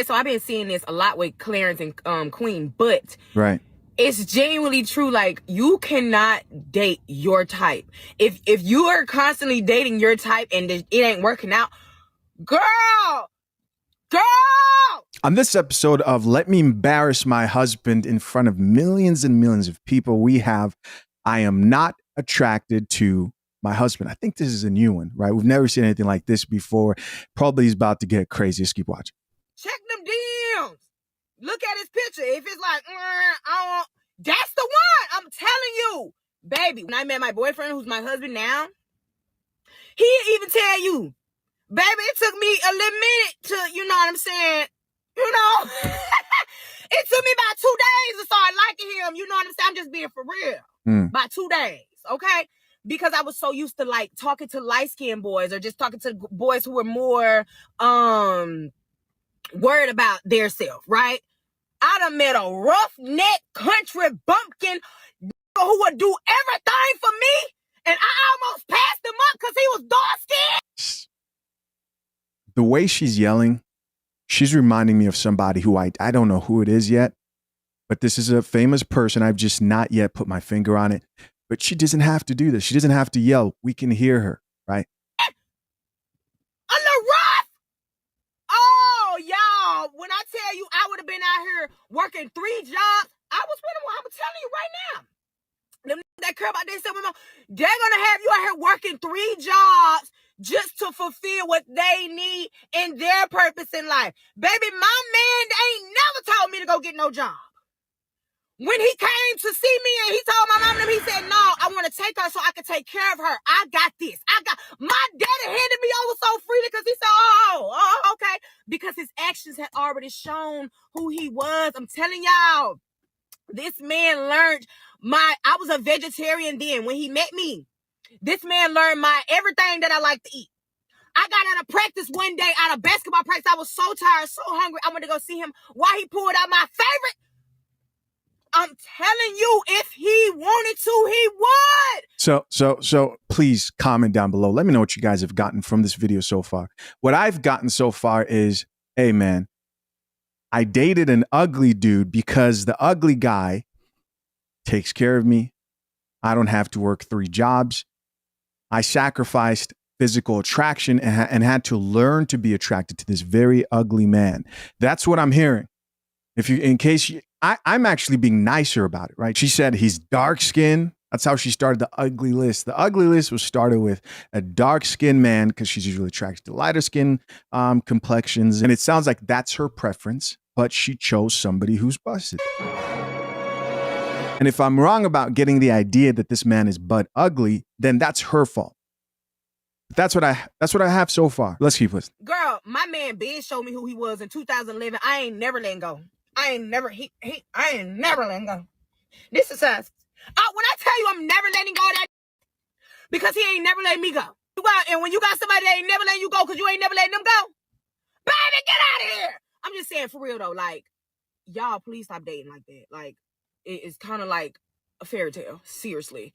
okay, so I've been seeing this a lot with Clarence and Queen, but right. It's genuinely true. Like, you cannot date your type. If you are constantly dating your type and it ain't working out, girl. On this episode of Let Me Embarrass My Husband in front of millions and millions of people, we have I am not attracted to my husband. I think this is a new one, right? We've never seen anything like this before. Probably is about to get crazy. Let's keep watching. Check them DMs. Look at his picture. If it's like, that's the one. I'm telling you, baby. When I met my boyfriend, who's my husband now, he even tell you, baby, it took me a little minute to, you know what I'm saying? You know, it took me about 2 days to start liking him. You know what I'm saying? I'm just being for real. About 2 days, okay? Because I was so used to like talking to light-skinned boys or just talking to boys who were more worried about their self, right? I done met a roughneck country bumpkin who would do everything for me, and I almost passed him up because he was dark-skinned. The way she's yelling, she's reminding me of somebody who I don't know who it is yet, but this is a famous person. I've just not yet put my finger on it. But she doesn't have to do this. She doesn't have to yell. We can hear her, right? A little rough. Oh, y'all. When I tell you I would have been out here working 3 jobs, I'm telling you right now. Them that care about themselves, they're going to have you out here working 3 jobs just to fulfill what they need in their purpose in life. Baby, my man ain't never told me to go get no job. When he came to see me and he told my mom and him, he said, no, I want to take her so I can take care of her. I got this. My daddy handed me over so freely because he said, oh, okay. Because his actions had already shown who he was. I'm telling y'all, this man learned I was a vegetarian then. When he met me, this man learned everything that I like to eat. I got out of practice one day, out of basketball practice. I was so tired, so hungry. I went to go see him while he pulled out my favorite. I'm telling you, if he wanted to, he would. So please comment down below. Let me know what you guys have gotten from this video so far. What I've gotten so far is, hey man, I dated an ugly dude because the ugly guy takes care of me. I don't have to work 3 jobs. I sacrificed physical attraction and had to learn to be attracted to this very ugly man. That's what I'm hearing. I'm actually being nicer about it, right? She said he's dark skinned. That's how she started the ugly list. The ugly list was started with a dark skinned man because she's usually attracted to lighter skin complexions. And it sounds like that's her preference, but she chose somebody who's busted. And if I'm wrong about getting the idea that this man is butt ugly, then that's her fault. That's what I have so far. Let's keep listening. Girl, my man Ben showed me who he was in 2011. I ain't never letting go. I ain't never letting go. This is us. When I tell you I'm never letting go of that, because he ain't never letting me go. And when you got somebody that ain't never letting you go because you ain't never letting them go, baby, get out of here. I'm just saying, for real though, like, y'all please stop dating like that. Like, it's kind of like a fairy tale. Seriously.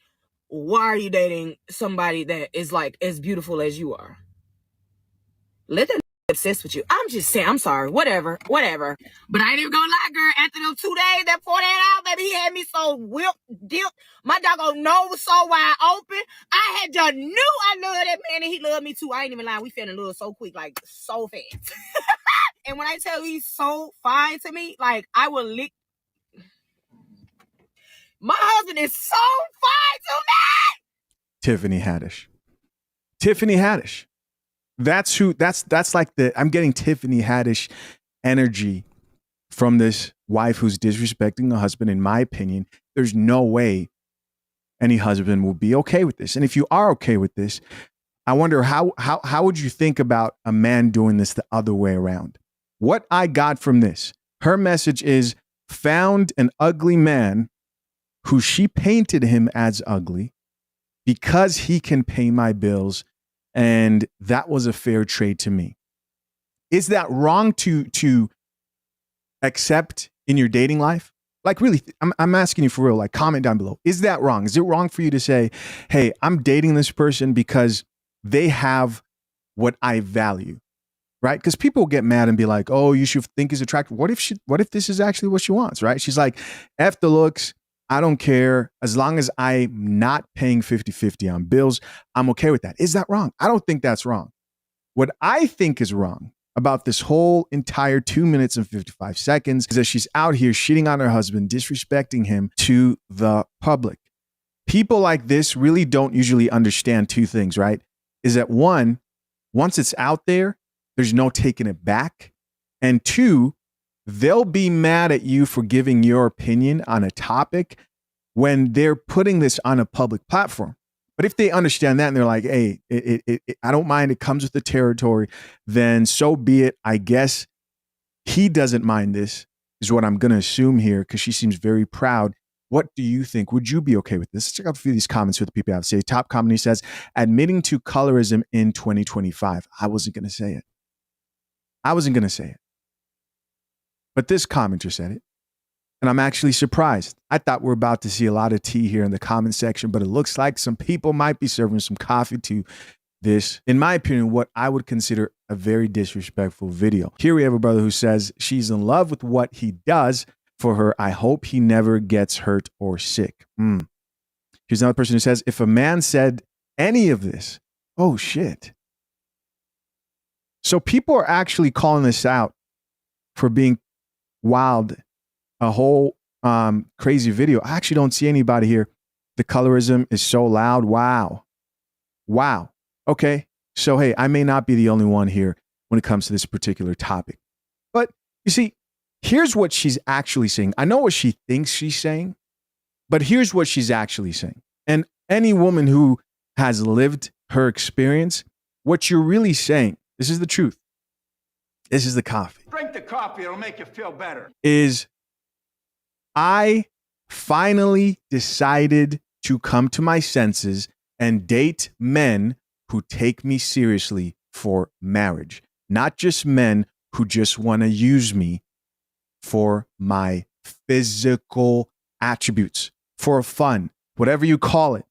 Why are you dating somebody that is like as beautiful as you are? Let them obsessed with you. I'm just saying, I'm sorry, whatever. But I ain't even gonna lie, girl. After those 2 days, that 48 hours, baby, he had me so dipped. My doggone nose was so wide open. I had just knew I loved that man and he loved me too. I ain't even lying. We fell in love so quick, like so fast. And when I tell you he's so fine to me, like I will lick. My husband is so fine to me. Tiffany Haddish. That's like I'm getting Tiffany Haddish energy from this wife who's disrespecting a husband. In my opinion, there's no way any husband will be okay with this. And if you are okay with this, I wonder how would you think about a man doing this the other way around? What I got from this, her message is found an ugly man who she painted him as ugly because he can pay my bills. And that was a fair trade to me. Is that wrong to accept in your dating life? Like really, I'm asking you for real, like comment down below. Is that wrong? Is it wrong for you to say, hey, I'm dating this person because they have what I value? right? Because people get mad and be like, oh, you should think he's attractive. What if this is actually what she wants, right? She's like, F the looks. I don't care. As long as I'm not paying 50-50 on bills, I'm okay with that. Is that wrong? I don't think that's wrong. What I think is wrong about this whole entire 2 minutes and 55 seconds is that she's out here shitting on her husband, disrespecting him to the public. People like this really don't usually understand two things, right? Is that one, once it's out there, there's no taking it back. And two, they'll be mad at you for giving your opinion on a topic when they're putting this on a public platform. But if they understand that and they're like, hey, I don't mind, it comes with the territory, then so be it. I guess he doesn't mind this, is what I'm going to assume here, because she seems very proud. What do you think? Would you be okay with this? Let's check out a few of these comments what the people have to say. Top comment says, admitting to colorism in 2025. I wasn't going to say it. But this commenter said it. And I'm actually surprised. I thought we're about to see a lot of tea here in the comment section, but it looks like some people might be serving some coffee to this, in my opinion, what I would consider a very disrespectful video. Here we have a brother who says she's in love with what he does for her. I hope he never gets hurt or sick. Here's another person who says, if a man said any of this, oh shit. So people are actually calling this out for being wild. A whole crazy video. I actually don't see anybody here. The colorism is so loud. Wow. Okay. So, hey, I may not be the only one here when it comes to this particular topic. But you see, here's what she's actually saying. I know what she thinks she's saying, but here's what she's actually saying. And any woman who has lived her experience, what you're really saying, this is the truth. This is the coffee. Drink the coffee. It'll make you feel better. Is I finally decided to come to my senses and date men who take me seriously for marriage, not just men who just want to use me for my physical attributes, for fun, whatever you call it.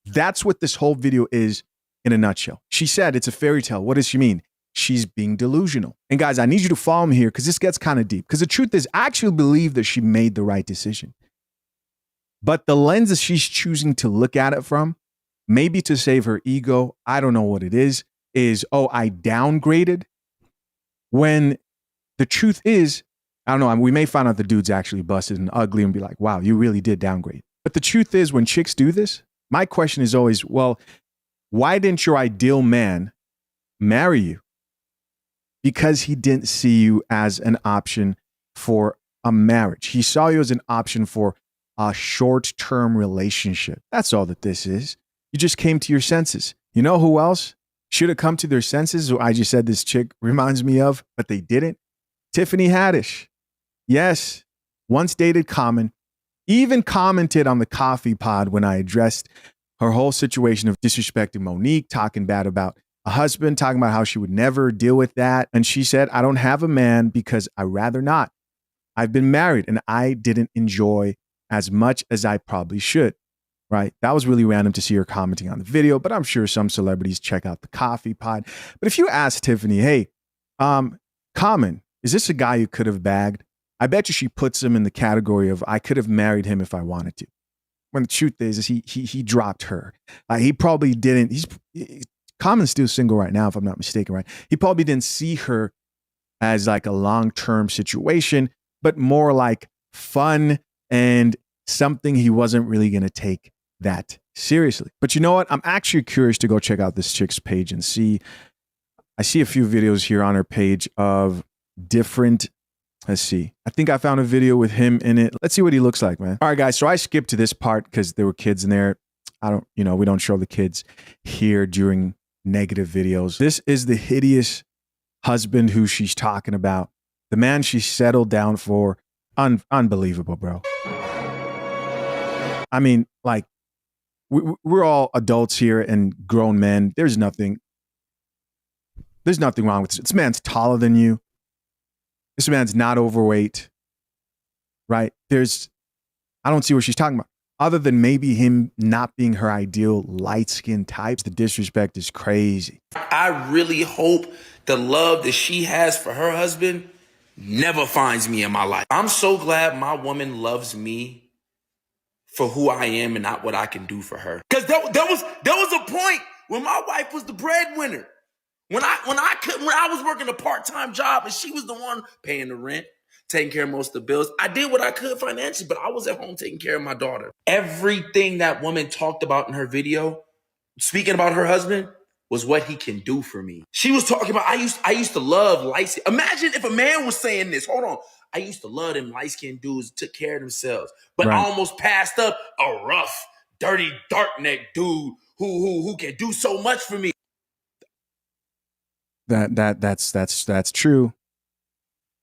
That's what this whole video is in a nutshell. She said it's a fairy tale. What does she mean? She's being delusional. And guys, I need you to follow me here because this gets kind of deep. Because the truth is, I actually believe that she made the right decision. But the lenses she's choosing to look at it from, maybe to save her ego, I don't know what it is, oh, I downgraded. When the truth is, I don't know, we may find out the dude's actually busted and ugly and be like, wow, you really did downgrade. But the truth is, when chicks do this, my question is always, well, why didn't your ideal man marry you? Because he didn't see you as an option for a marriage. He saw you as an option for a short-term relationship. That's all that this is. You just came to your senses. You know who else should have come to their senses, who I just said this chick reminds me of, but they didn't? Tiffany Haddish. Yes, once dated Common, even commented on the coffee pod when I addressed her whole situation of disrespecting Monique, talking bad about a husband, talking about how she would never deal with that. And she said, I don't have a man because I rather not. I've been married and I didn't enjoy as much as I probably should, right? That was really random to see her commenting on the video, but I'm sure some celebrities check out the coffee pod. But if you ask Tiffany, hey, Common, is this a guy you could have bagged? I bet you she puts him in the category of, I could have married him if I wanted to. When the truth is he dropped her. He probably didn't. Common's still single right now, if I'm not mistaken, right? He probably didn't see her as like a long-term situation, but more like fun and something he wasn't really going to take that seriously. But you know what? I'm actually curious to go check out this chick's page and see. I see a few videos here on her page of different. Let's see. I think I found a video with him in it. Let's see what he looks like, man. All right, guys. So I skipped to this part because there were kids in there. We don't show the kids here during negative videos. This is the hideous husband who she's talking about. The man she settled down for. Unbelievable, bro. I mean, like, we're all adults here and grown men. There's nothing wrong with this. This man's taller than you. This man's not overweight, right? I don't see what she's talking about. Other than maybe him not being her ideal light-skinned types, the disrespect is crazy. I really hope The love that she has for her husband never finds me in my life. I'm so glad my woman loves me for who I am and not what I can do for her. Because there was a point when my wife was the breadwinner. When I was working a part-time job and she was the one paying the rent, taking care of most of the bills. I did what I could financially, but I was at home taking care of my daughter. Everything that woman talked about in her video, speaking about her husband, was what he can do for me. She was talking about, I used to love light skin. Imagine if a man was saying this. Hold on. I used to love them light-skinned dudes who took care of themselves. But I almost passed up a rough, dirty, dark-necked dude who can do so much for me. That's true.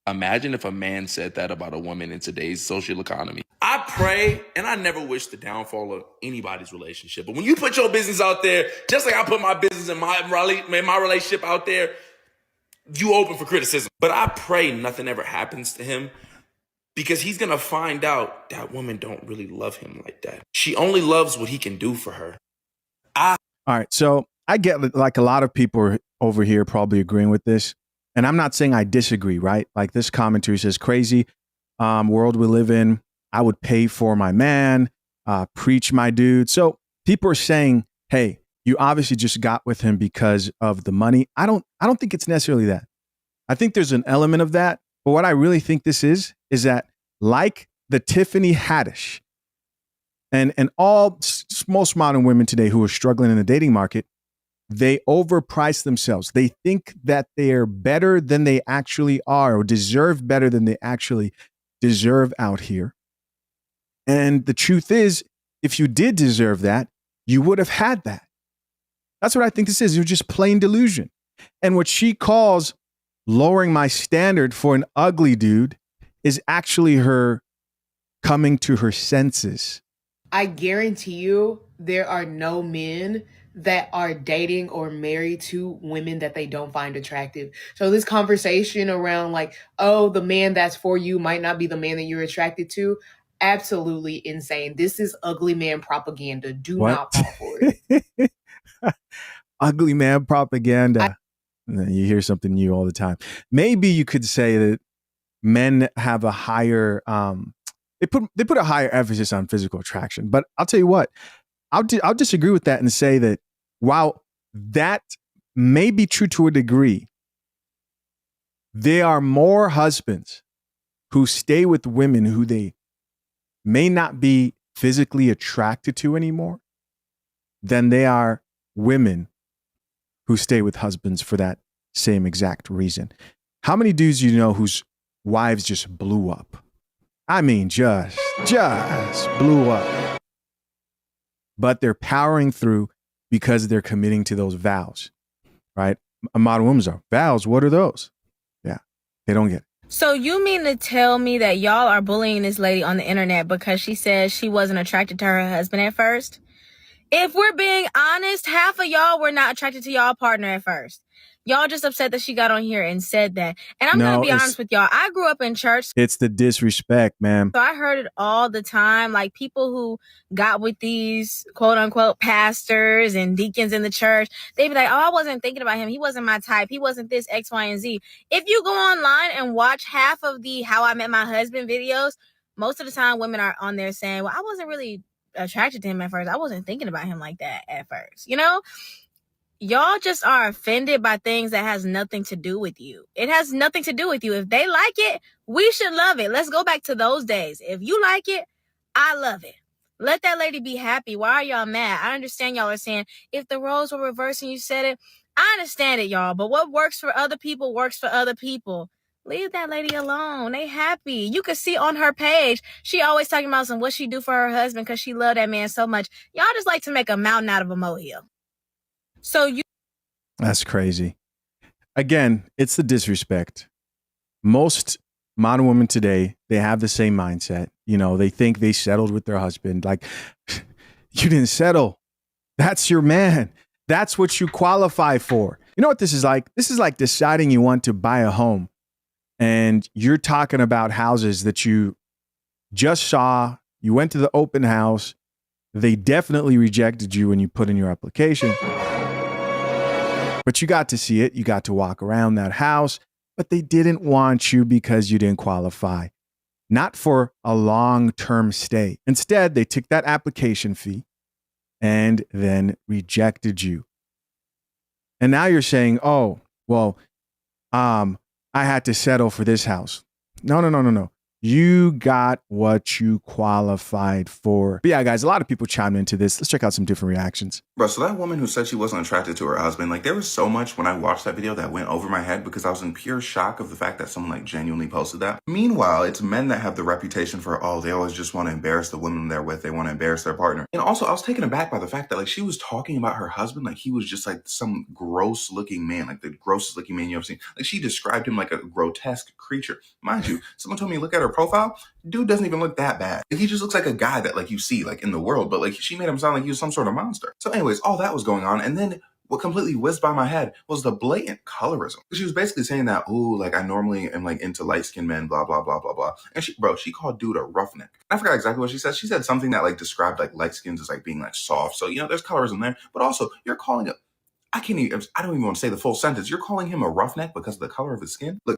Imagine if a man said that about a woman in today's social economy. I pray, and I never wish the downfall of anybody's relationship. But when you put your business out there, just like I put my business and my relationship out there, you open for criticism. But I pray nothing ever happens to him, because he's going to find out that women don't really love him like that. She only loves what he can do for her. All right. So I get, like, a lot of people over here probably agreeing with this. And I'm not saying I disagree, right? Like, this commentary says, crazy world we live in. I would pay for my man, preach my dude. So people are saying, hey, you obviously just got with him because of the money. I don't think it's necessarily that. I think there's an element of that. But what I really think this is that, like the Tiffany Haddish and most modern women today who are struggling in the dating market, they overprice themselves. They think that they are better than they actually are, or deserve better than they actually deserve out here. And the truth is, if you did deserve that, you would have had that. That's what I think this is. You're just plain delusion. And what she calls lowering my standard for an ugly dude is actually her coming to her senses. I guarantee you there are no men that are dating or married to women that they don't find attractive. So this conversation around, like, oh, the man that's for you might not be the man that you're attracted to, absolutely insane. This is ugly man propaganda. Do not fall for it. Ugly man propaganda. You hear something new all the time. Maybe you could say that men have a higher, they put a higher emphasis on physical attraction. But I'll tell you what, I'll disagree with that and say that while that may be true to a degree, there are more husbands who stay with women who they may not be physically attracted to anymore than they are women who stay with husbands for that same exact reason. How many dudes you know whose wives just blew up? I mean, just blew up. But they're powering through because they're committing to those vows, right? A modern woman's are vows. What are those? Yeah, they don't get it. So you mean to tell me that y'all are bullying this lady on the internet because she says she wasn't attracted to her husband at first? If we're being honest, half of y'all were not attracted to y'all partner at first. Y'all just upset that she got on here and said that. And I'm going to be honest with y'all. I grew up in church. It's the disrespect, man. So I heard it all the time. Like, people who got with these quote unquote pastors and deacons in the church, they'd be like, oh, I wasn't thinking about him. He wasn't my type. He wasn't this X, Y, and Z. If you go online and watch half of the How I Met My Husband videos, most of the time women are on there saying, well, I wasn't really attracted to him at first. I wasn't thinking about him like that at first. You know? Y'all just are offended by things that has nothing to do with you. It has nothing to do with you. If they like it, we should love it. Let's go back to those days. If you like it, I love it. Let that lady be happy. Why are y'all mad? I understand y'all are saying, if the roles were reversed and you said it, I understand it, y'all. But what works for other people works for other people. Leave that lady alone. They happy. You can see on her page, she always talking about what she do for her husband because she loved that man so much. Y'all just like to make a mountain out of a molehill. That's crazy. Again, it's the disrespect. Most modern women today, they have the same mindset. You know, they think they settled with their husband. Like, you didn't settle. That's your man. That's what you qualify for. You know what this is like? This is like deciding you want to buy a home and you're talking about houses that you just saw. You went to the open house. They definitely rejected you when you put in your application. But you got to see it. You got to walk around that house, but they didn't want you because you didn't qualify. Not for a long-term stay. Instead, they took that application fee and then rejected you. And now you're saying, oh, well, I had to settle for this house. No. You got what you qualified for. But yeah, guys, a lot of people chimed into this. Let's check out some different reactions. Bro, so that woman who said she wasn't attracted to her husband, like there was so much when I watched that video that went over my head because I was in pure shock of the fact that someone like genuinely posted that. Meanwhile, it's men that have the reputation for, oh, they always just want to embarrass the women they're with. They want to embarrass their partner. And also, I was taken aback by the fact that like she was talking about her husband like he was just like some gross looking man, like the grossest looking man you've ever seen. Like she described him like a grotesque creature. Mind you, someone told me to look at her profile. Dude doesn't even look that bad. He just looks like a guy that like you see like in the world, but like she made him sound like he was some sort of monster. So anyways, all that was going on. And then what completely whizzed by my head was the blatant colorism. She was basically saying that, ooh, like I normally am like into light-skinned men, blah, blah, blah, blah, blah. And she called dude a roughneck. I forgot exactly what she said. She said something that like described like light skins as like being like soft. So, you know, there's colorism there, but also you're calling it, I don't even want to say the full sentence. You're calling him a roughneck because of the color of his skin? Look.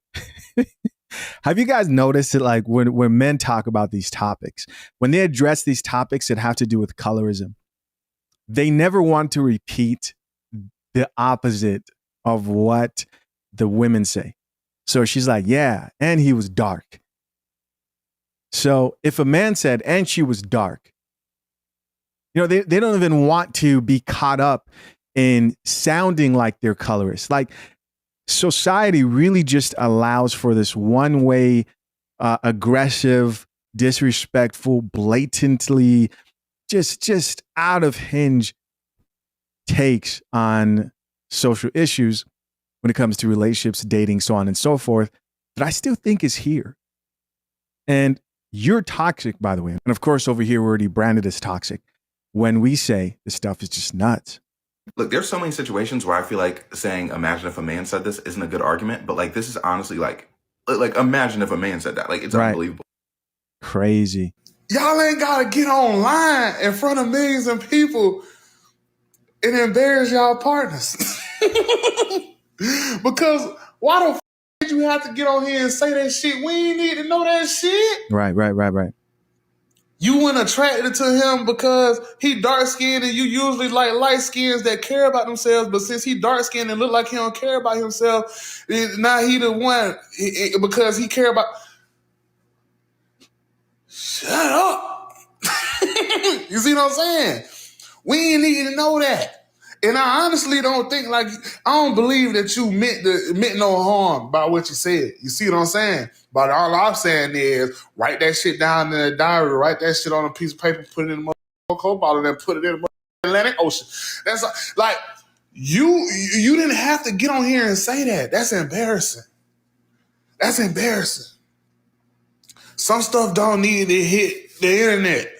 Have you guys noticed it? Like when men talk about these topics, when they address these topics that have to do with colorism, they never want to repeat the opposite of what the women say. So she's like, yeah, and he was dark. So if a man said, and she was dark, you know, they don't even want to be caught up in sounding like they're colorist. Like, society really just allows for this one-way, aggressive, disrespectful, blatantly, just out of hinge takes on social issues when it comes to relationships, dating, so on and so forth, that I still think is here. And you're toxic, by the way. And of course, over here, we're already branded as toxic when we say this stuff is just nuts. Look, there's so many situations where I feel like saying, imagine if a man said this isn't a good argument, but like, this is honestly like imagine if a man said that, like, it's unbelievable. Crazy. Y'all ain't got to get online in front of millions of people and embarrass y'all partners. Because why the did you have to get on here and say that shit? We ain't need to know that shit. Right. You weren't attracted to him because he dark-skinned and you usually like light-skins that care about themselves, but since he dark-skinned and look like he don't care about himself, now he the one because he care about... Shut up. You see what I'm saying? We ain't need to know that. And I honestly don't think I don't believe that you meant no harm by what you said. You see what I'm saying? But all I'm saying is write that shit down in a diary, write that shit on a piece of paper, put it in a Coke bottle, and put it in the Atlantic Ocean. That's like you didn't have to get on here and say that. That's embarrassing. That's embarrassing. Some stuff don't need to hit the internet.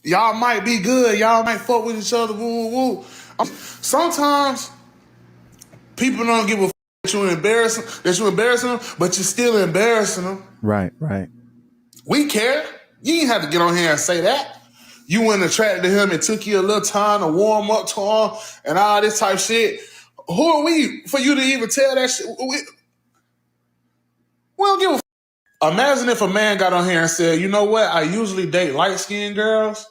Y'all might be good. Y'all might fuck with each other. Woo, woo, woo. Sometimes people don't give a fuck that you're embarrassing them, but you're still embarrassing them. Right. We care. You ain't have to get on here and say that. You went attracted to him. It took you a little time to warm up to him and all this type shit. Who are we for you to even tell that shit? We don't give a fuck. Imagine if a man got on here and said, you know what? I usually date light-skinned girls.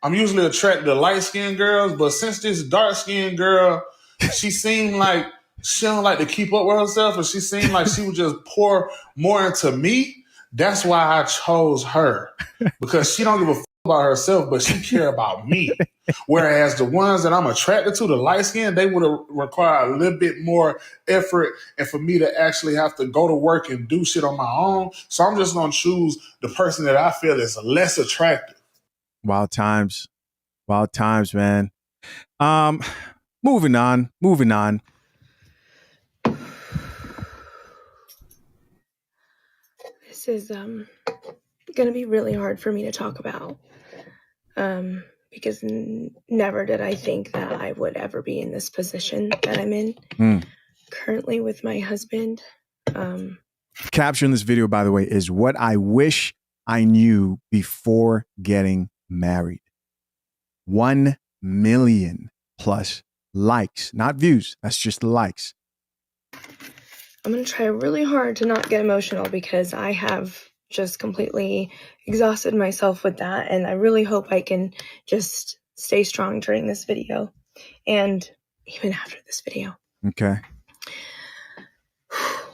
I'm usually attracted to light-skinned girls, but since this dark-skinned girl, she seemed like she don't like to keep up with herself, and she seemed like she would just pour more into me. That's why I chose her, because she don't give a fuck about herself, but she care about me. Whereas the ones that I'm attracted to, the light-skinned, they would require a little bit more effort and for me to actually have to go to work and do shit on my own. So I'm just going to choose the person that I feel is less attractive. Wild times, man. Moving on. This is going to be really hard for me to talk about because never did I think that I would ever be in this position that I'm in currently with my husband. Caption in this video, by the way, is what I wish I knew before getting married. 1 million plus likes, not views. That's just the likes. I'm going to try really hard to not get emotional because I have just completely exhausted myself with that. And I really hope I can just stay strong during this video and even after this video. Okay.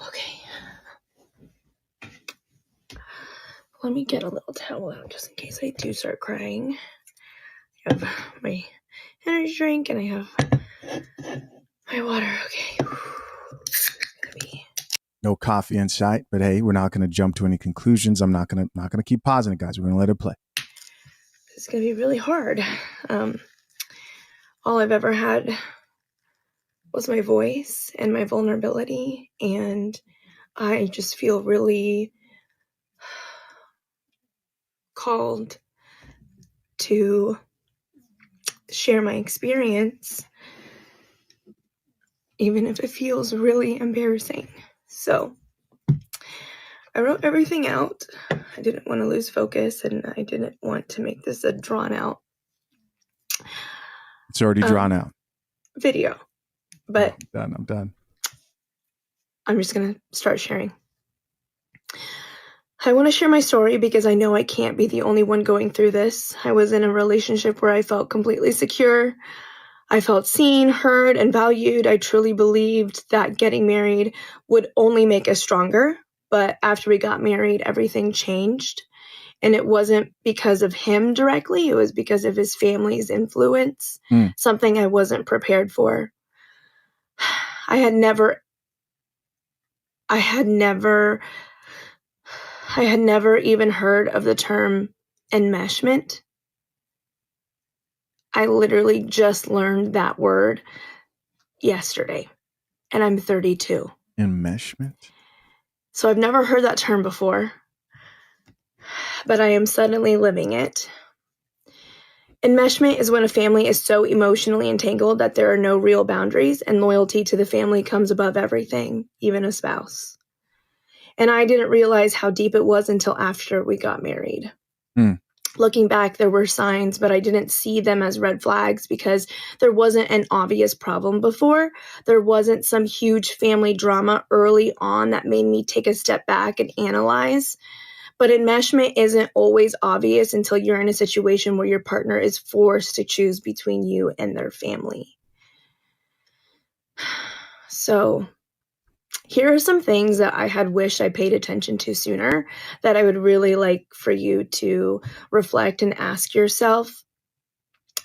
Okay. Let me get a little towel out just in case I do start crying. I have my energy drink and I have my water. Okay. No coffee in sight, but hey, we're not going to jump to any conclusions. I'm not going to keep pausing it, guys. We're going to let it play. It's going to be really hard. All I've ever had was my voice and my vulnerability, and I just feel really called to share my experience, even if it feels really embarrassing. So I wrote everything out. I didn't want to lose focus, and I didn't want to make this a drawn out. It's already drawn out. Video. But I'm done. I'm just going to start sharing. I want to share my story because I know I can't be the only one going through this. I was in a relationship where I felt completely secure. I felt seen, heard, and valued. I truly believed that getting married would only make us stronger. But after we got married, everything changed. And it wasn't because of him directly. It was because of his family's influence, something I wasn't prepared for. I had never even heard of the term enmeshment. I literally just learned that word yesterday, and I'm 32. Enmeshment? So I've never heard that term before, but I am suddenly living it. Enmeshment is when a family is so emotionally entangled that there are no real boundaries, and loyalty to the family comes above everything, even a spouse. And I didn't realize how deep it was until after we got married. Looking back, there were signs, but I didn't see them as red flags because there wasn't an obvious problem before. There wasn't some huge family drama early on that made me take a step back and analyze. But enmeshment isn't always obvious until you're in a situation where your partner is forced to choose between you and their family. So here are some things that I had wished I paid attention to sooner that I would really like for you to reflect and ask yourself.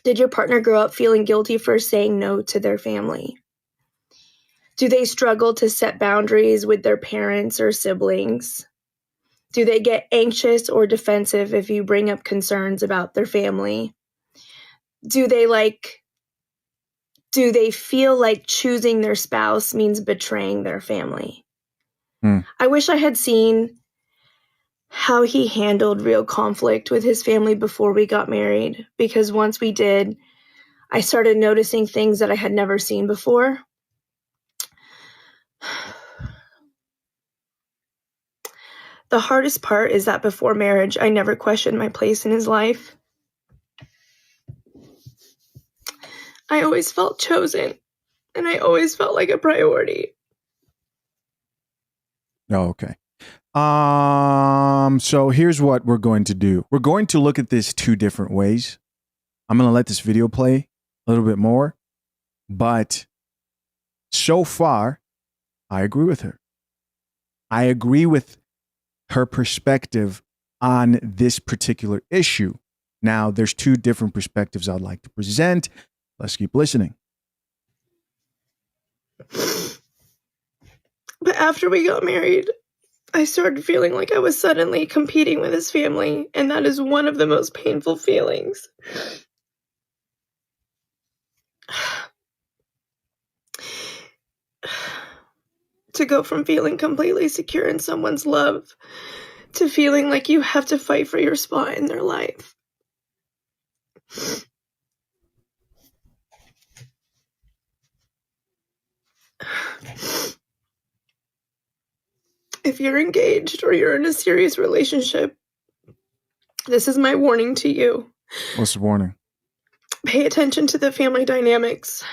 Did your partner grow up feeling guilty for saying no to their family? Do they struggle to set boundaries with their parents or siblings? Do they get anxious or defensive if you bring up concerns about their family? Do they feel like choosing their spouse means betraying their family? I wish I had seen how he handled real conflict with his family before we got married, because once we did, I started noticing things that I had never seen before. The hardest part is that before marriage, I never questioned my place in his life. I always felt chosen, and I always felt like a priority. Oh, okay. So here's what we're going to do. We're going to look at this two different ways. I'm going to let this video play a little bit more, but so far, I agree with her. I agree with her perspective on this particular issue. Now, there's two different perspectives I'd like to present. Let's keep listening. But after we got married, I started feeling like I was suddenly competing with his family, and that is one of the most painful feelings. To go from feeling completely secure in someone's love to feeling like you have to fight for your spot in their life. If you're engaged or you're in a serious relationship, this is my warning to you. What's the warning? Pay attention to the family dynamics.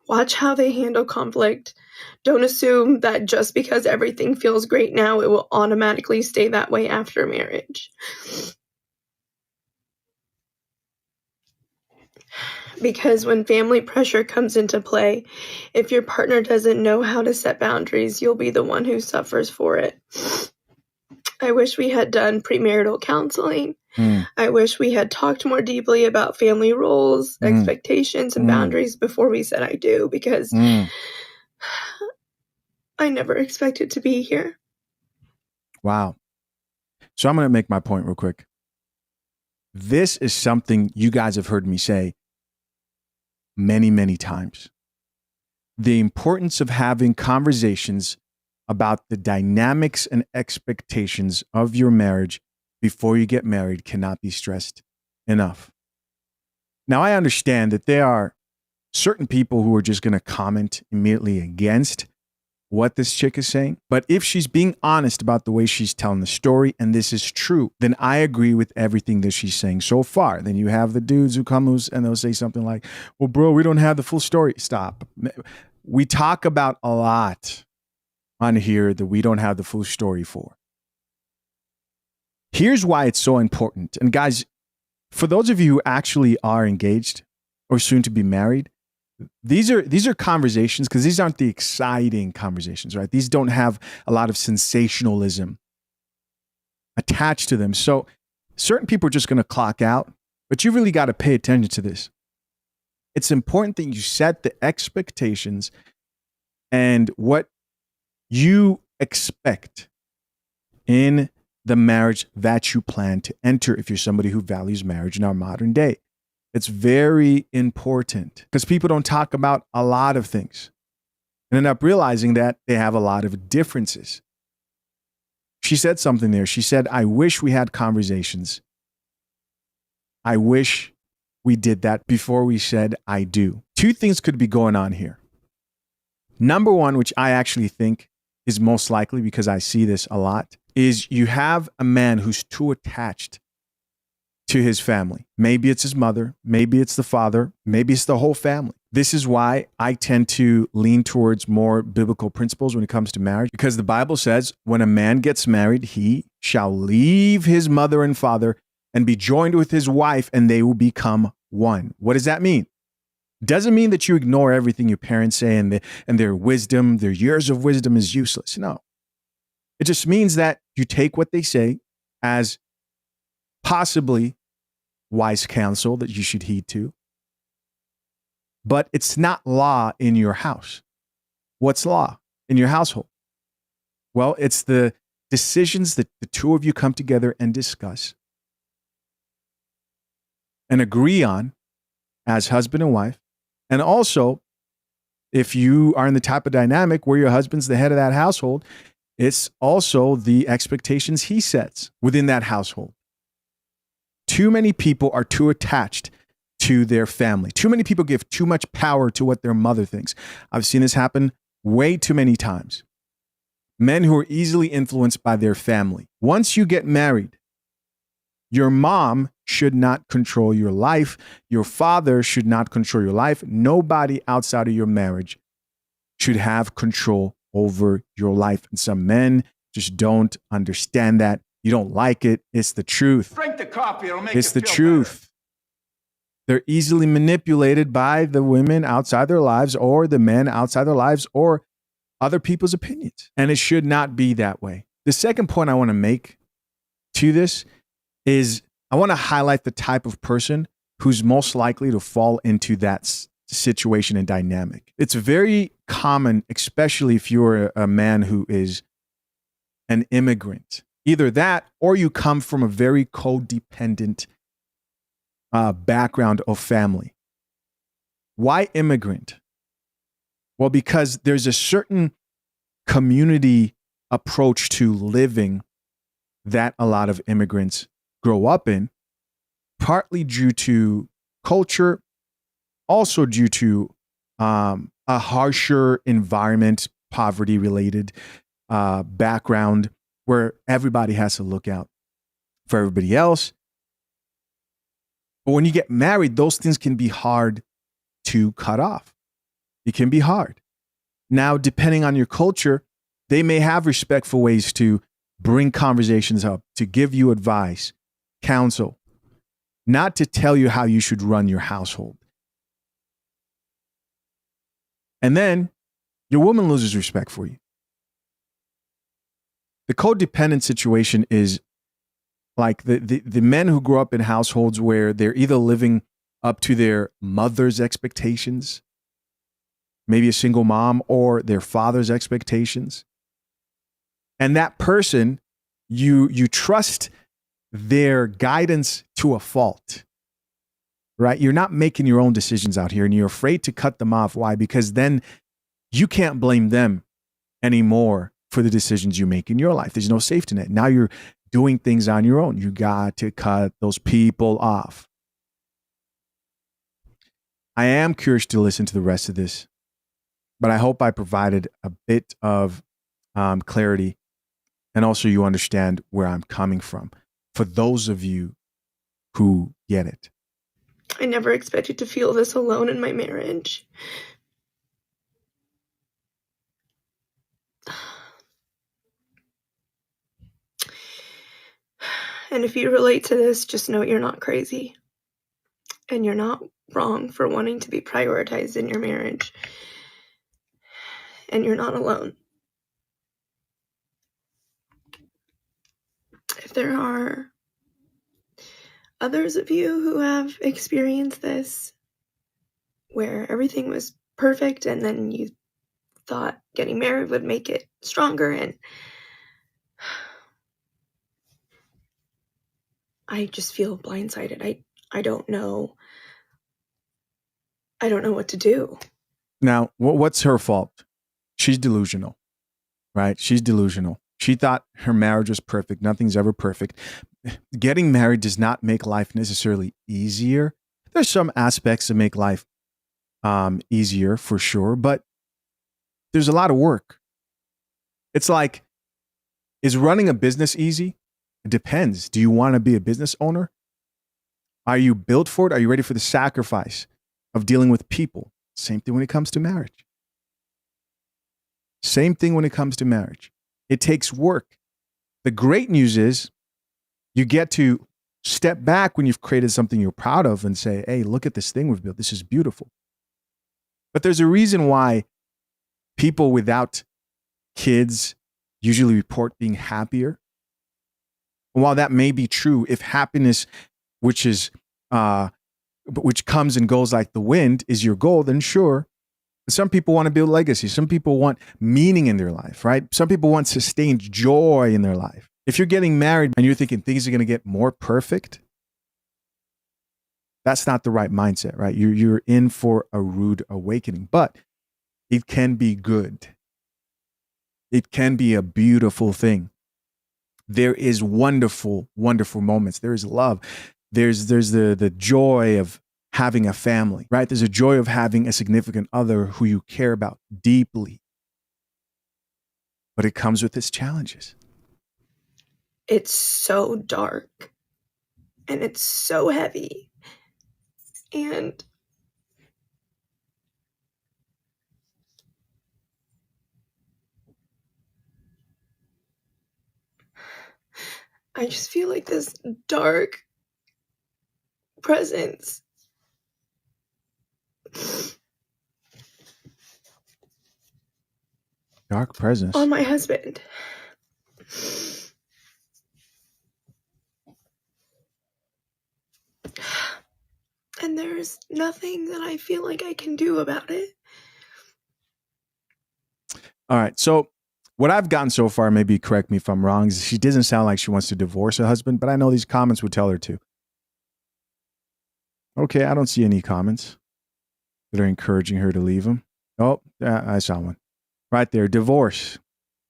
Watch how they handle conflict. Don't assume that just because everything feels great now, it will automatically stay that way after marriage. Because when family pressure comes into play, if your partner doesn't know how to set boundaries, you'll be the one who suffers for it. I wish we had done premarital counseling. I wish we had talked more deeply about family roles, expectations, and boundaries before we said I do, because I never expected to be here. Wow. So I'm going to make my point real quick. This is something you guys have heard me say many, many times. The importance of having conversations about the dynamics and expectations of your marriage before you get married cannot be stressed enough. Now, I understand that there are certain people who are just going to comment immediately against what this chick is saying. But if she's being honest about the way she's telling the story, and this is true, then I agree with everything that she's saying so far. Then you have the dudes who come and they'll say something like, well, bro, we don't have the full story. Stop. We talk about a lot on here that we don't have the full story for. Here's why it's so important. And guys, for those of you who actually are engaged or soon to be married, these are conversations, because these aren't the exciting conversations, right? These don't have a lot of sensationalism attached to them. So certain people are just going to clock out, but you really got to pay attention to this. It's important that you set the expectations and what you expect in the marriage that you plan to enter if you're somebody who values marriage in our modern day. It's very important because people don't talk about a lot of things and end up realizing that they have a lot of differences. She said something there. She said, I wish we had conversations. I wish we did that before we said I do. Two things could be going on here. Number one, which I actually think is most likely because I see this a lot, is you have a man who's too attached to his family. Maybe it's his mother, maybe it's the father, maybe it's the whole family. This is why I tend to lean towards more biblical principles when it comes to marriage, because the Bible says when a man gets married, he shall leave his mother and father and be joined with his wife, and they will become one. What does that mean? Doesn't mean that you ignore everything your parents say and their wisdom, their years of wisdom is useless. No. It just means that you take what they say as possibly wise counsel that you should heed to. But it's not law in your house. What's law in your household? Well, it's the decisions that the two of you come together and discuss and agree on as husband and wife. And also, if you are in the type of dynamic where your husband's the head of that household, it's also the expectations he sets within that household. Too many people are too attached to their family. Too many people give too much power to what their mother thinks. I've seen this happen way too many times. Men who are easily influenced by their family. Once you get married, your mom should not control your life. Your father should not control your life. Nobody outside of your marriage should have control over your life. And some men just don't understand that. You don't like it. It's the truth. Drink the coffee. It'll make It's you the feel truth. They're easily manipulated by the women outside their lives or the men outside their lives or other people's opinions. And it should not be that way. The second point I want to make to this is I want to highlight the type of person who's most likely to fall into that situation and dynamic. It's very common, especially if you're a man who is an immigrant. Either that or you come from a very codependent background of family. Why immigrant? Well, because there's a certain community approach to living that a lot of immigrants grow up in, partly due to culture, also due to a harsher environment, poverty-related background, where everybody has to look out for everybody else. But when you get married, those things can be hard to cut off It can be hard. Now, depending on your culture, they may have respectful ways to bring conversations up, to give you advice, counsel, not to tell you how you should run your household. And then your woman loses respect for you. The codependent situation is like the men who grow up in households where they're either living up to their mother's expectations, maybe a single mom, or their father's expectations. And that person, you trust their guidance to a fault, right? You're not making your own decisions out here, and you're afraid to cut them off. Why? Because then you can't blame them anymore for the decisions you make in your life. There's no safety net. Now you're doing things on your own. You got to cut those people off. I am curious to listen to the rest of this, but I hope I provided a bit of clarity, and also you understand where I'm coming from for those of you who get it. I never expected to feel this alone in my marriage. And if you relate to this, just know you're not crazy. And you're not wrong for wanting to be prioritized in your marriage. And you're not alone. If there are others of you who have experienced this, where everything was perfect and then you thought getting married would make it stronger, and I just feel blindsided. I don't know. I don't know what to do. Now, what's her fault? She's delusional, right? She's delusional. She thought her marriage was perfect. Nothing's ever perfect. Getting married does not make life necessarily easier. There's some aspects that make life easier for sure, but there's a lot of work. It's like, is running a business easy? It depends. Do you want to be a business owner? Are you built for it? Are you ready for the sacrifice of dealing with people? Same thing when it comes to marriage. Same thing when it comes to marriage. It takes work. The great news is you get to step back when you've created something you're proud of and say, hey, look at this thing we've built. This is beautiful. But there's a reason why people without kids usually report being happier. And while that may be true, if happiness, which comes and goes like the wind, is your goal, then sure. Some people want to build legacy. Some people want meaning in their life, right? Some people want sustained joy in their life. If you're getting married and you're thinking things are going to get more perfect, that's not the right mindset, right? You're in for a rude awakening, but it can be good. It can be a beautiful thing. There is wonderful, wonderful moments. There is love. There's the joy of having a family, right? There's a joy of having a significant other who you care about deeply. But it comes with its challenges. It's so dark. And it's so heavy. And I just feel like this dark presence. Dark presence. On my husband. And there's nothing that I feel like I can do about it. All right. So what I've gotten so far, maybe correct me if I'm wrong, is she doesn't sound like she wants to divorce her husband, but I know these comments would tell her to. Okay, I don't see any comments that are encouraging her to leave him. Oh, I saw one. Right there, divorce.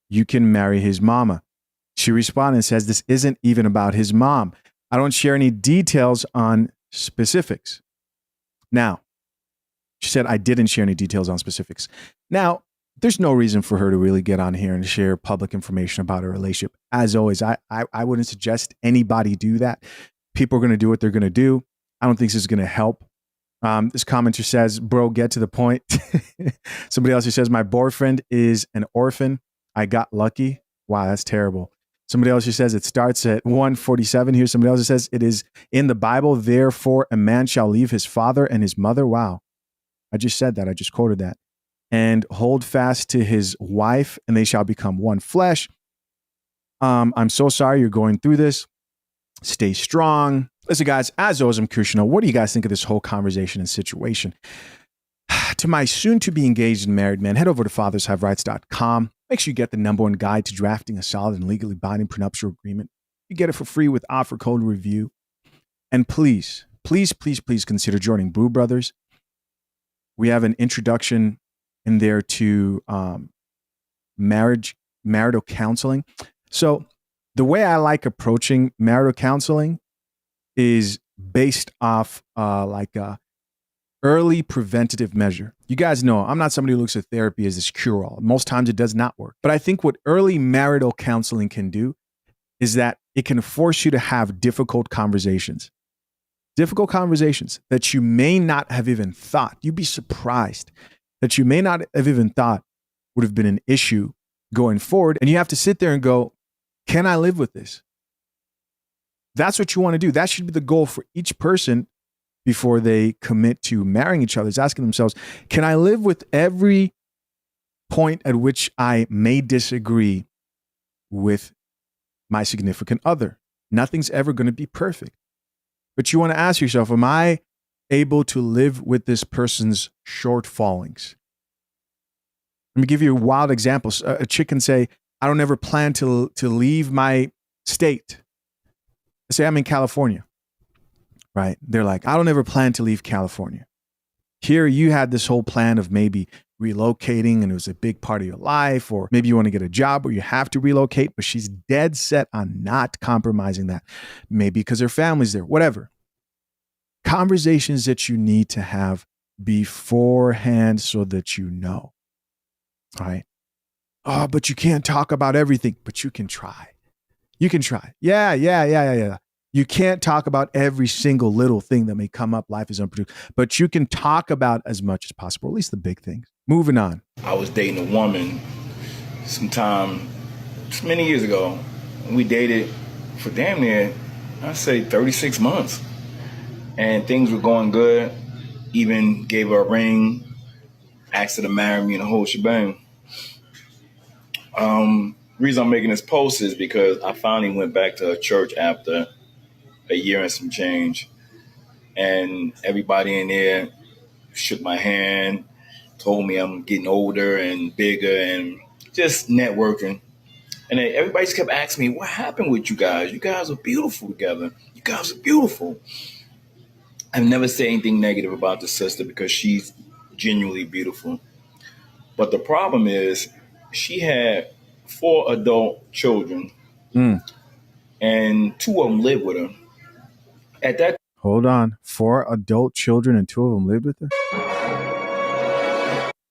You can marry his mama. She responded and says, this isn't even about his mom. I don't share any details on specifics. Now, she said, I didn't share any details on specifics. Now, there's no reason for her to really get on here and share public information about her relationship. As always, I wouldn't suggest anybody do that. People are going to do what they're going to do. I don't think this is going to help This commenter says, bro, get to the point. Somebody else who says, my boyfriend is an orphan. I got lucky. Wow, that's terrible. Somebody else who says it starts at 147. Here's somebody else who says it is in the Bible. Therefore, a man shall leave his father and his mother. Wow. I just said that. I just quoted that. And hold fast to his wife, and they shall become one flesh. I'm so sorry you're going through this. Stay strong. Listen, guys, as always, I'm Krishna. What do you guys think of this whole conversation and situation? To my soon-to-be engaged and married men, head over to fathershaverights.com. Make sure you get the #1 guide to drafting a solid and legally binding prenuptial agreement. You get it for free with offer code review. And please, please, please, please consider joining Brew Brothers. We have an introduction in there to marital counseling. So the way I like approaching marital counseling is based off like a early preventative measure. You guys know I'm not somebody who looks at therapy as this cure-all. Most times it does not work. But I think what early marital counseling can do is that it can force you to have difficult conversations that you may not have even thought. You'd be surprised that you may not have even thought would have been an issue going forward. And you have to sit there and go, can I live with this? That's what you want to do. That should be the goal for each person before they commit to marrying each other, is asking themselves, can I live with every point at which I may disagree with my significant other? Nothing's ever going to be perfect. But you want to ask yourself, am I able to live with this person's shortfallings? Let me give you wild examples. A chick can say, I don't ever plan to leave my state. Say I'm in California, right? They're like, I don't ever plan to leave California. Here you had this whole plan of maybe relocating and it was a big part of your life, or maybe you want to get a job where you have to relocate, but she's dead set on not compromising that. Maybe because her family's there, whatever. Conversations that you need to have beforehand so that you know, all right? Oh, but you can't talk about everything, but you can try. You can try. Yeah. You can't talk about every single little thing that may come up. Life is unpredictable, but you can talk about as much as possible, at least the big things. Moving on. I was dating a woman sometime many years ago. And we dated for damn near, I'd say 36 months. And things were going good. Even gave her a ring, asked her to marry me and the whole shebang. Reason I'm making this post is because I finally went back to her church after a year and some change. And everybody in there shook my hand, told me I'm getting older and bigger and just networking. And then everybody just kept asking me, what happened with you guys? You guys are beautiful together. You guys are beautiful. I've never said anything negative about the sister because she's genuinely beautiful. But the problem is she had 4 adult children and 2 of them lived with her. At that Hold on. 4 adult children and 2 of them lived with her?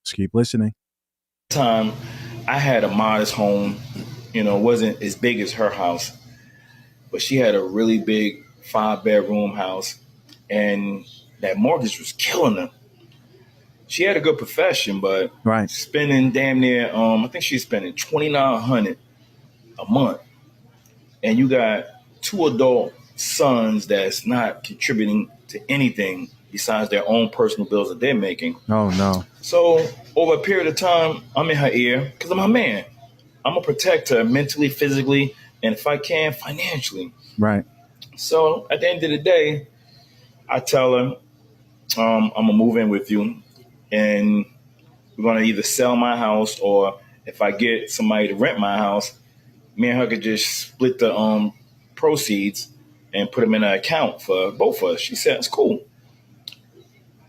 Just keep listening. time, I had a modest home. It wasn't as big as her house, but she had a really big 5-bedroom house, and that mortgage was killing her. She had a good profession, but spending damn near, I think she's spending $2,900 a month, and you got 2 adult sons that's not contributing to anything besides their own personal bills that they're making. Oh, no. So over a period of time, I'm in her ear because I'm her man. I'm going to protect her mentally, physically, and if I can, financially. Right. So at the end of the day, I tell her, I'm going to move in with you, and we're going to either sell my house, or if I get somebody to rent my house, me and her could just split the proceeds and put them in an account for both of us. She said, it's cool.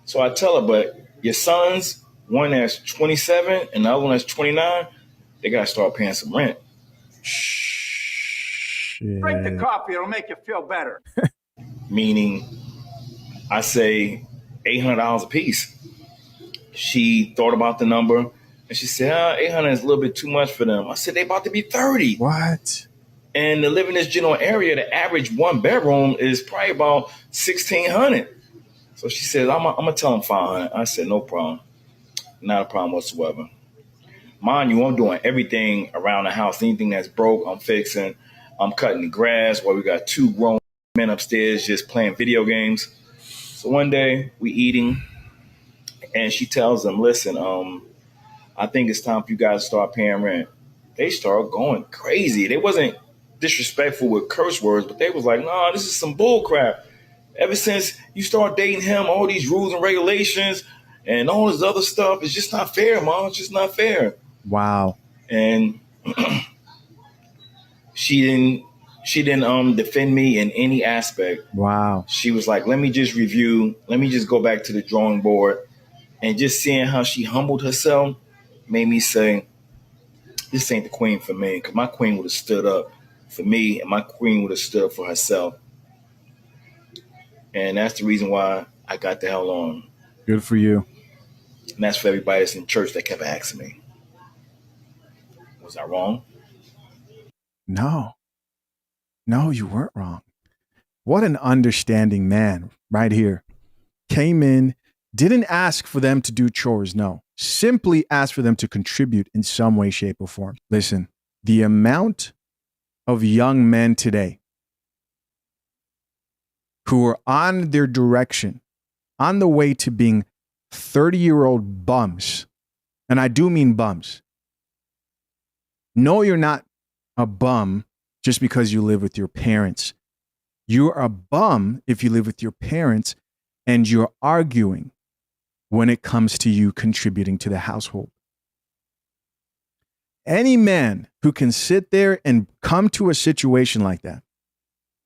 So I tell her, but your sons, one that's 27 and the other one that's 29, they got to start paying some rent. Drink the coffee. It'll make you feel better. Meaning, I say $800 a piece. She thought about the number, and she said, $800 is a little bit too much for them. I said, they about to be 30. What? And to live in this general area, the average 1-bedroom is probably about $1,600. So she said, I'm going to tell him fine. I said, no problem. Not a problem whatsoever. Mind you, I'm doing everything around the house. Anything that's broke, I'm fixing. I'm cutting the grass while we got two grown men upstairs just playing video games. So one day we eating and she tells them, listen, I think it's time for you guys to start paying rent. They start going crazy. They wasn't disrespectful with curse words, but they was like, nah, this is some bull crap. Ever since you start dating him, all these rules and regulations and all this other stuff, it's just not fair, Mom. It's just not fair. Wow. And she didn't defend me in any aspect. Wow. She was like, let me just review, let me just go back to the drawing board. And just seeing how she humbled herself made me say, this ain't the queen for me. Because my queen would have stood up for me and my queen would have stood up for herself. And that's the reason why I got the hell on. Good for you. And that's for everybody that's in church that kept asking me. Was I wrong? No, you weren't wrong. What an understanding man right here. Came in, didn't ask for them to do chores. No, simply asked for them to contribute in some way, shape, or form. Listen, the amount of young men today who are on their direction, on the way to being 30-year-old bums, and I do mean bums. No, you're not a bum just because you live with your parents. You're a bum if you live with your parents and you're arguing when it comes to you contributing to the household. Any man who can sit there and come to a situation like that,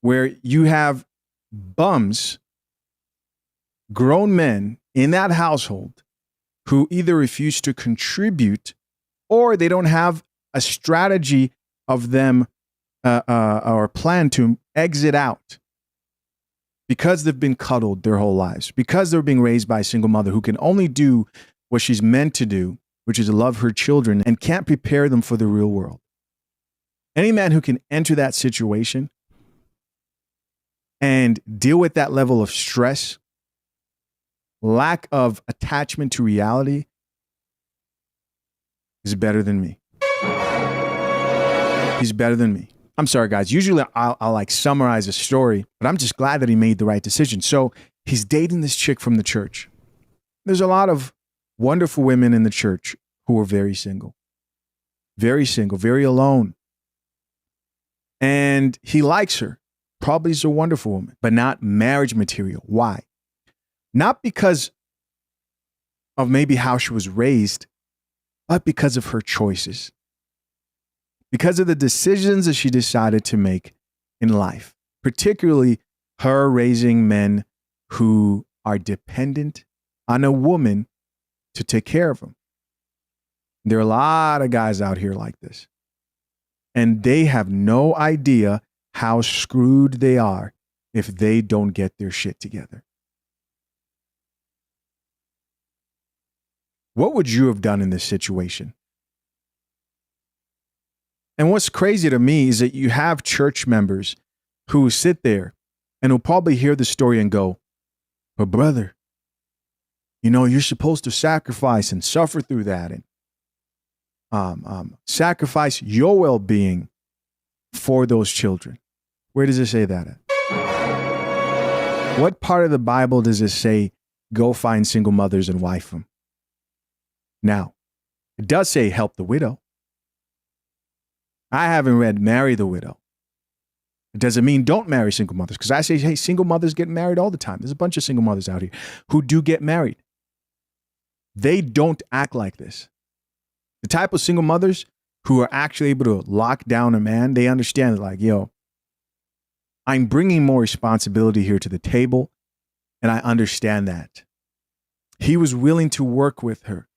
where you have bums, grown men in that household who either refuse to contribute or they don't have a strategy of them or a plan to exit out because they've been cuddled their whole lives, because they're being raised by a single mother who can only do what she's meant to do, which is love her children, and can't prepare them for the real world. Any man who can enter that situation and deal with that level of stress, lack of attachment to reality, is better than me. He's better than me. I'm sorry, guys. Usually I'll like summarize a story, but I'm just glad that he made the right decision. So he's dating this chick from the church. There's a lot of wonderful women in the church who are very single, very alone. And he likes her. Probably is a wonderful woman, but not marriage material. Why? Not because of maybe how she was raised, but because of her choices. Because of the decisions that she decided to make in life, particularly her raising men who are dependent on a woman to take care of them. There are a lot of guys out here like this, and they have no idea how screwed they are if they don't get their shit together. What would you have done in this situation? And what's crazy to me is that you have church members who sit there and will probably hear the story and go, but brother, you know, you're supposed to sacrifice and suffer through that and sacrifice your well-being for those children. Where does it say that at? What part of the Bible does it say, go find single mothers and wife them? Now, it does say help the widow. I haven't read marry the widow. It doesn't mean don't marry single mothers, because I say, hey, single mothers get married all the time. There's a bunch of single mothers out here who do get married. They don't act like this. The type of single mothers who are actually able to lock down a man, they understand like, yo, I'm bringing more responsibility here to the table, and I understand that. He was willing to work with her.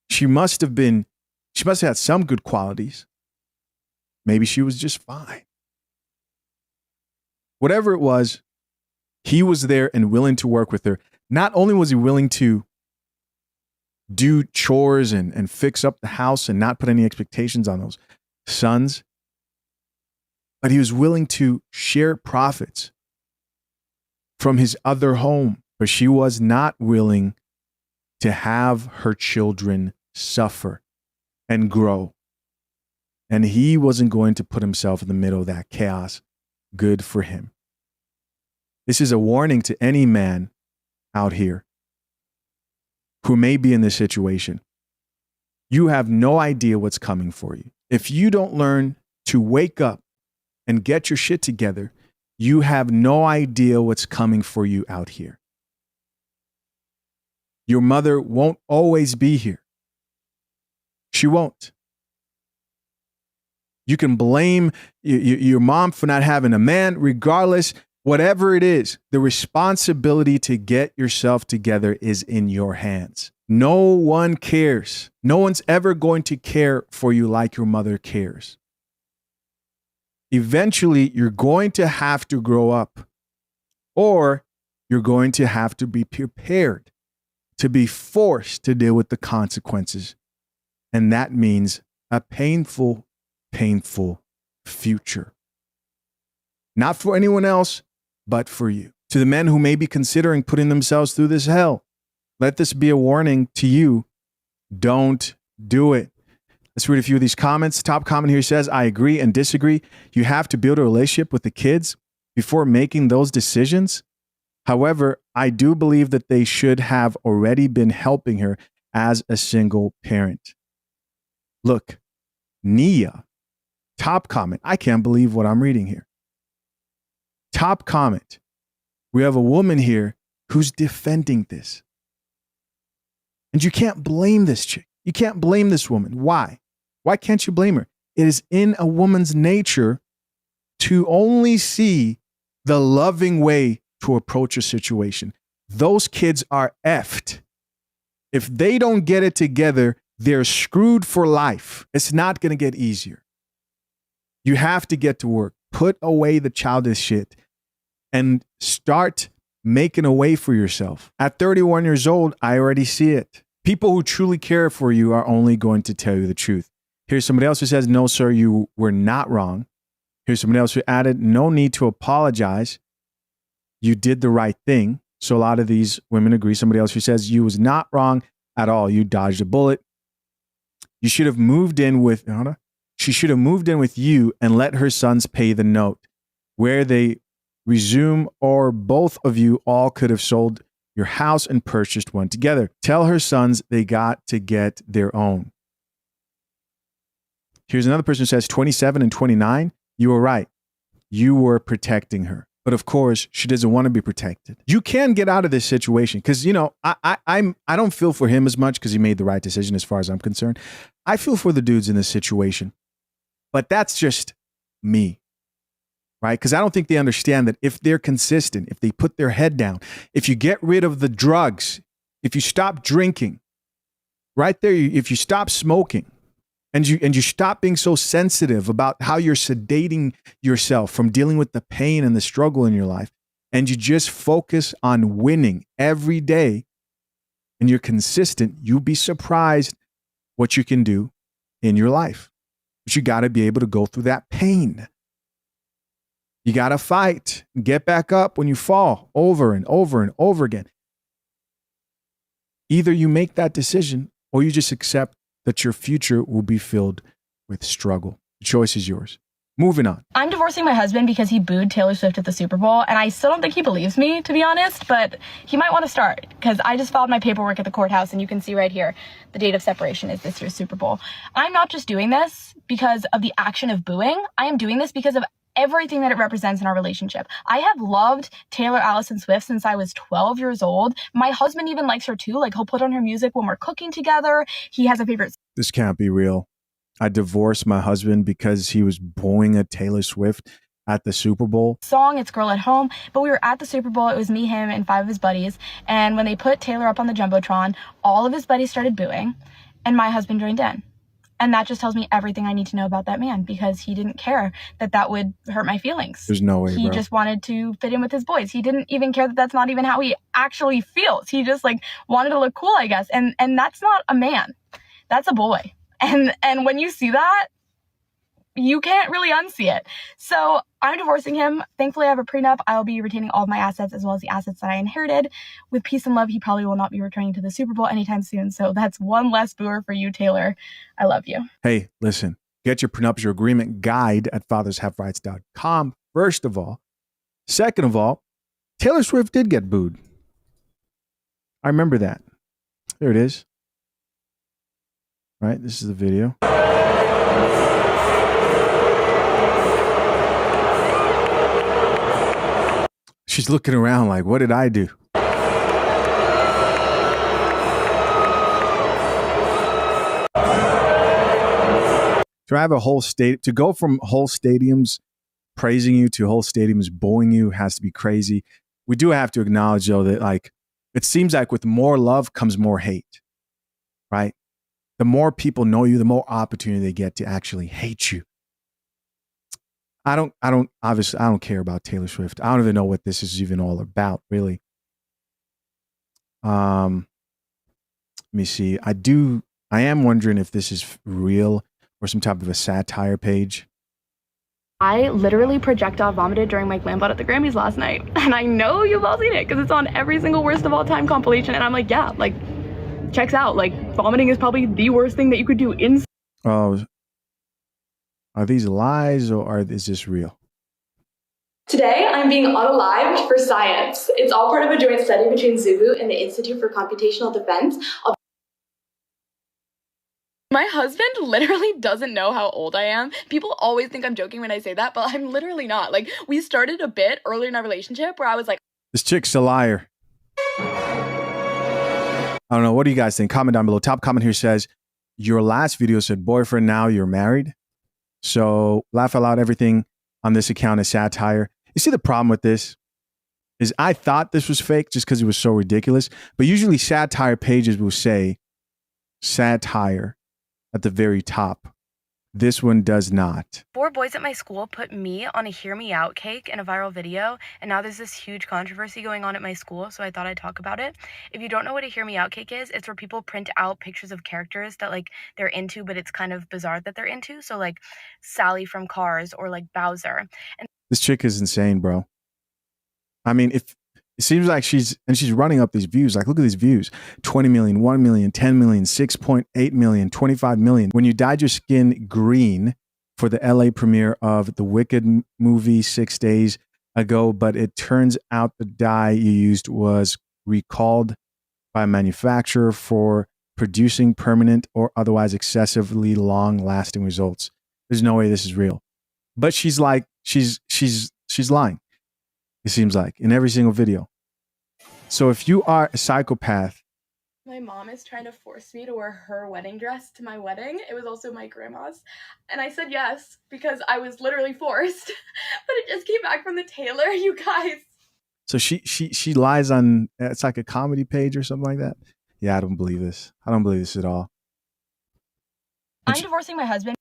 She must have had some good qualities. Maybe she was just fine. Whatever it was, he was there and willing to work with her. Not only was he willing to do chores and fix up the house and not put any expectations on those sons, but he was willing to share profits from his other home, but she was not willing to have her children suffer and grow. And he wasn't going to put himself in the middle of that chaos. Good for him. This is a warning to any man out here who may be in this situation. You have no idea what's coming for you. If you don't learn to wake up and get your shit together, you have no idea what's coming for you out here. Your mother won't always be here. She won't. You can blame your mom for not having a man. Regardless, whatever it is, the responsibility to get yourself together is in your hands. No one cares. No one's ever going to care for you like your mother cares. Eventually, you're going to have to grow up, or you're going to have to be prepared to be forced to deal with the consequences. And that means a painful future. Not for anyone else, but for you. To the men who may be considering putting themselves through this hell, let this be a warning to you. Don't do it. Let's read a few of these comments. Top comment here says, I agree and disagree. You have to build a relationship with the kids before making those decisions. However, I do believe that they should have already been helping her as a single parent. Look, Nia, top comment. I can't believe what I'm reading here. Top comment. We have a woman here who's defending this. And you can't blame this chick. You can't blame this woman. Why? Why can't you blame her? It is in a woman's nature to only see the loving way to approach a situation. Those kids are effed. If they don't get it together, they're screwed for life. It's not going to get easier. You have to get to work. Put away the childish shit and start making a way for yourself. At 31 years old, I already see it. People who truly care for you are only going to tell you the truth. Here's somebody else who says, no, sir, you were not wrong. Here's somebody else who added, no need to apologize. You did the right thing. So a lot of these women agree. Somebody else who says, you was not wrong at all. You dodged a bullet. You should have moved in with, she should have moved in with you and let her sons pay the note. Where they resume, or both of you all could have sold your house and purchased one together. Tell her sons they got to get their own. Here's another person who says 27 and 29. You were right. You were protecting her. But of course, she doesn't want to be protected. You can get out of this situation because, I don't feel for him as much because he made the right decision as far as I'm concerned. I feel for the dudes in this situation. But that's just me. Right? Because I don't think they understand that if they're consistent, if they put their head down, if you get rid of the drugs, if you stop drinking, right there, if you stop smoking, and you stop being so sensitive about how you're sedating yourself from dealing with the pain and the struggle in your life, and you just focus on winning every day, and you're consistent, you'll be surprised what you can do in your life. But you got to be able to go through that pain. You got to fight, get back up when you fall over and over and over again. Either you make that decision or you just accept that your future will be filled with struggle. The choice is yours. Moving on. I'm divorcing my husband because he booed Taylor Swift at the Super Bowl, and I still don't think he believes me, to be honest, but he might want to start because I just filed my paperwork at the courthouse, and you can see right here the date of separation is this year's Super Bowl. I'm not just doing this because of the action of booing. I am doing this because of everything that it represents in our relationship. I have loved Taylor Allison Swift since I was 12 years old. My husband even likes her too. Like, he'll put on her music when we're cooking together. He has a favorite. This can't be real. I divorced my husband because he was booing at Taylor Swift at the Super Bowl. Song, it's Girl at Home. But we were at the Super Bowl. It was me, him, and 5 of his buddies. And when they put Taylor up on the Jumbotron, all of his buddies started booing, and my husband joined in. And that just tells me everything I need to know about that man, because he didn't care that that would hurt my feelings. There's no way, He just wanted to fit in with his boys. He didn't even care that that's not even how he actually feels. He just wanted to look cool, I guess. And that's not a man. That's a boy. And when you see that, you can't really unsee it. So I'm divorcing him. Thankfully, I have a prenup. I'll be retaining all of my assets as well as the assets that I inherited. With peace and love, he probably will not be returning to the Super Bowl anytime soon. So that's one less booer for you, Taylor. I love you. Hey, listen, get your prenuptial agreement guide at fathershaverights.com, first of all. Second of all, Taylor Swift did get booed. I remember that. There it is. Right, this is the video. She's looking around like, what did I do? To have a whole state, to go from whole stadiums praising you to whole stadiums booing you has to be crazy. We do have to acknowledge, though, that like it seems like with more love comes more hate, right? The more people know you, the more opportunity they get to actually hate you. Obviously, I don't care about Taylor Swift. I don't even know what this is even all about, really. Let me see. I am wondering if this is real or some type of a satire page. I literally projectile vomited during my glam bot at the Grammys last night. And I know you've all seen it because it's on every single worst of all time compilation. And I'm like, yeah, like, checks out. Like, vomiting is probably the worst thing that you could do in. Oh, are these lies or is this real? Today, I'm being unalived for science. It's all part of a joint study between Zubu and the Institute for Computational Defense. My husband literally doesn't know how old I am. People always think I'm joking when I say that, but I'm literally not. Like, we started a bit earlier in our relationship where I was like, this chick's a liar. I don't know. What do you guys think? Comment down below. Top comment here says, your last video said boyfriend, now you're married. So laugh out loud, everything on this account is satire. You see the problem with this is I thought this was fake just because it was so ridiculous. But usually satire pages will say satire at the very top. This one does not. 4 boys at my school put me on a Hear Me Out cake in a viral video, and now there's this huge controversy going on at my school, so I thought I'd talk about it. If you don't know what a Hear Me Out cake is, it's where people print out pictures of characters that like they're into, but it's kind of bizarre that they're into. So like Sally from Cars or like Bowser. And this chick is insane, bro. I mean, if it seems like she's running up these views. Like, look at these views. 20 million, 1 million, 10 million, 6.8 million, 25 million. When you dyed your skin green for the LA premiere of the Wicked movie 6 days ago, but it turns out the dye you used was recalled by a manufacturer for producing permanent or otherwise excessively long-lasting results. There's no way this is real. But she's like, she's lying. It seems like in every single video. So if you are a psychopath, my mom is trying to force me to wear her wedding dress to my wedding. It was also my grandma's. And I said yes because I was literally forced. But it just came back from the tailor, you guys. So she lies on, it's like a comedy page or something like that. Yeah, I don't believe this. I don't believe this at all. I'm divorcing my husband.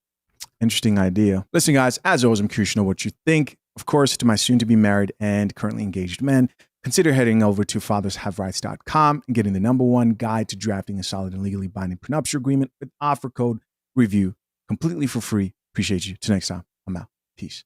Interesting idea. Listen, guys, as always, I'm curious to know what you think. Of course, to my soon-to-be married and currently engaged men, consider heading over to fathershaverights.com and getting the #1 guide to drafting a solid and legally binding prenuptial agreement with offer code REVIEW completely for free. Appreciate you. Till next time, I'm out. Peace.